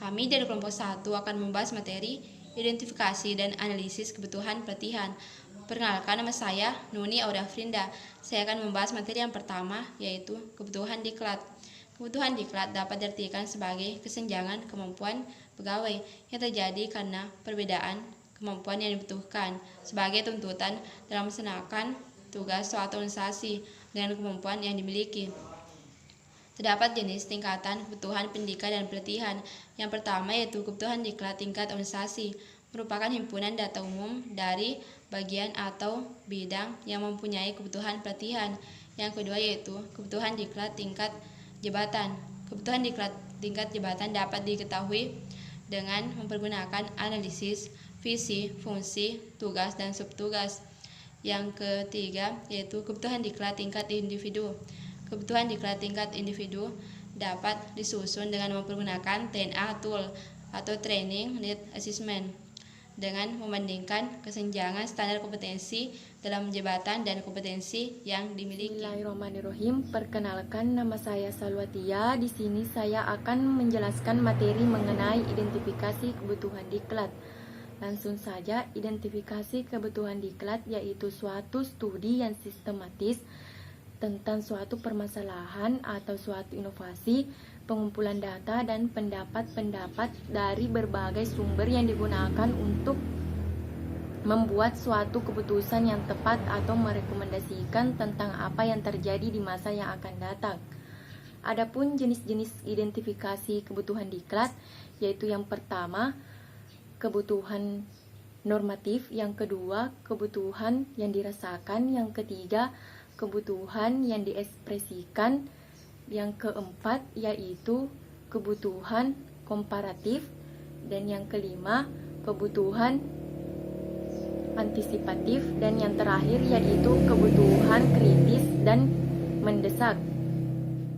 Kami dari kelompok 1 akan membahas materi identifikasi dan analisis kebutuhan pelatihan. Perkenalkan, nama saya Nuni Aurea Frinda. Saya akan membahas materi yang pertama, yaitu kebutuhan diklat. Kebutuhan diklat dapat diartikan sebagai kesenjangan kemampuan pegawai yang terjadi karena perbedaan kemampuan yang dibutuhkan sebagai tuntutan dalam melaksanakan tugas suatu organisasi dengan kemampuan yang dimiliki. Terdapat jenis tingkatan kebutuhan pendidikan dan pelatihan. Yang pertama yaitu kebutuhan diklat tingkat organisasi, merupakan himpunan data umum dari bagian atau bidang yang mempunyai kebutuhan pelatihan. Yang kedua yaitu kebutuhan diklat tingkat jabatan. Kebutuhan diklat tingkat jabatan dapat diketahui dengan mempergunakan analisis visi, fungsi, tugas, dan subtugas. Yang ketiga yaitu kebutuhan diklat tingkat individu. Kebutuhan diklat tingkat individu dapat disusun dengan mempergunakan TNA tool atau Training Need Assessment dengan membandingkan kesenjangan standar kompetensi dalam jabatan dan kompetensi yang dimiliki. Bismillahirrahmanirrahim. Perkenalkan, nama saya Salwatia. Di sini saya akan menjelaskan materi mengenai identifikasi kebutuhan diklat. Langsung saja, identifikasi kebutuhan diklat yaitu suatu studi yang sistematis tentang suatu permasalahan atau suatu inovasi, pengumpulan data dan pendapat-pendapat dari berbagai sumber yang digunakan untuk membuat suatu keputusan yang tepat atau merekomendasikan tentang apa yang terjadi di masa yang akan datang. Adapun jenis-jenis identifikasi kebutuhan diklat yaitu yang pertama, kebutuhan normatif, yang kedua, kebutuhan yang dirasakan, yang ketiga, kebutuhan yang diekspresikan, yang keempat yaitu kebutuhan komparatif, dan yang kelima kebutuhan antisipatif, dan yang terakhir yaitu kebutuhan kritis dan mendesak.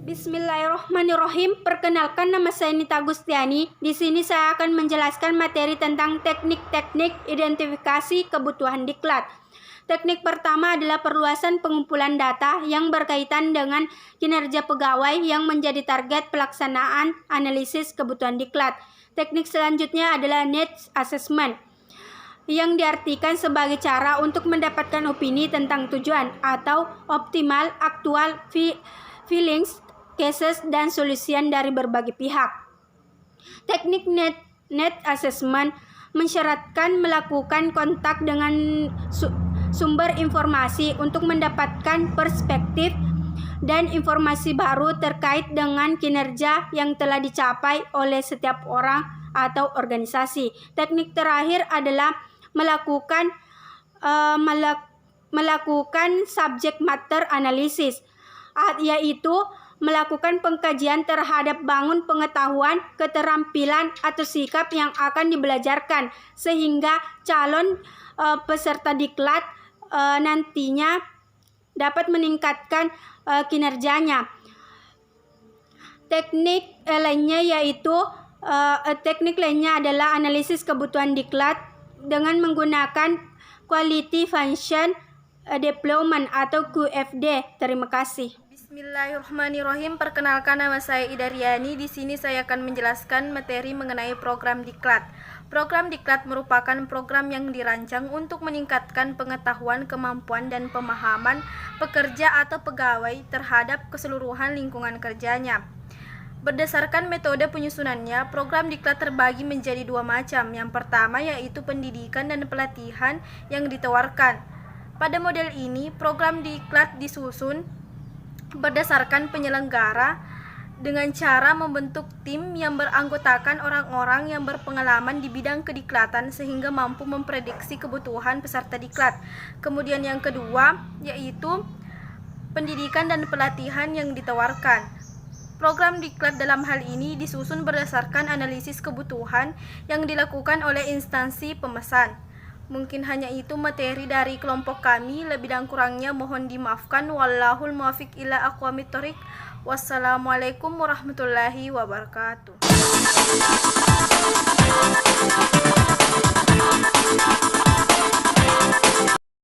Bismillahirrahmanirrahim. Perkenalkan, nama saya Nita Gustiani. Di sini saya akan menjelaskan materi tentang teknik-teknik identifikasi kebutuhan diklat. Teknik pertama adalah perluasan pengumpulan data yang berkaitan dengan kinerja pegawai yang menjadi target pelaksanaan analisis kebutuhan diklat. Teknik selanjutnya adalah needs assessment, yang diartikan sebagai cara untuk mendapatkan opini tentang tujuan atau optimal, aktual, feelings, cases, dan solusian dari berbagai pihak. Teknik need assessment mensyaratkan melakukan kontak dengan sumber informasi untuk mendapatkan perspektif dan informasi baru terkait dengan kinerja yang telah dicapai oleh setiap orang atau organisasi. Teknik terakhir adalah melakukan subject matter analysis, yaitu melakukan pengkajian terhadap bangun pengetahuan, keterampilan, atau sikap yang akan dibelajarkan sehingga calon peserta diklat nantinya dapat meningkatkan kinerjanya. Teknik lainnya adalah analisis kebutuhan diklat dengan menggunakan Quality Function Deployment atau QFD. Terima kasih. Bismillahirrahmanirrahim. Perkenalkan, nama saya Ida Riani. Di sini saya akan menjelaskan materi mengenai program diklat. Program diklat merupakan program yang dirancang untuk meningkatkan pengetahuan, kemampuan, dan pemahaman pekerja atau pegawai terhadap keseluruhan lingkungan kerjanya. Berdasarkan metode penyusunannya, program diklat terbagi menjadi dua macam. Yang pertama yaitu pendidikan dan pelatihan yang ditawarkan. Pada model ini, program diklat disusun berdasarkan penyelenggara dengan cara membentuk tim yang beranggotakan orang-orang yang berpengalaman di bidang kediklatan sehingga mampu memprediksi kebutuhan peserta diklat. Kemudian yang kedua yaitu pendidikan dan pelatihan yang ditawarkan. Program diklat dalam hal ini disusun berdasarkan analisis kebutuhan yang dilakukan oleh instansi pemesan. Mungkin hanya itu materi dari kelompok kami, lebih dan kurangnya mohon dimaafkan. Wallahul muwaffiq ila aqwamit thoriq. Wassalamualaikum warahmatullahi wabarakatuh.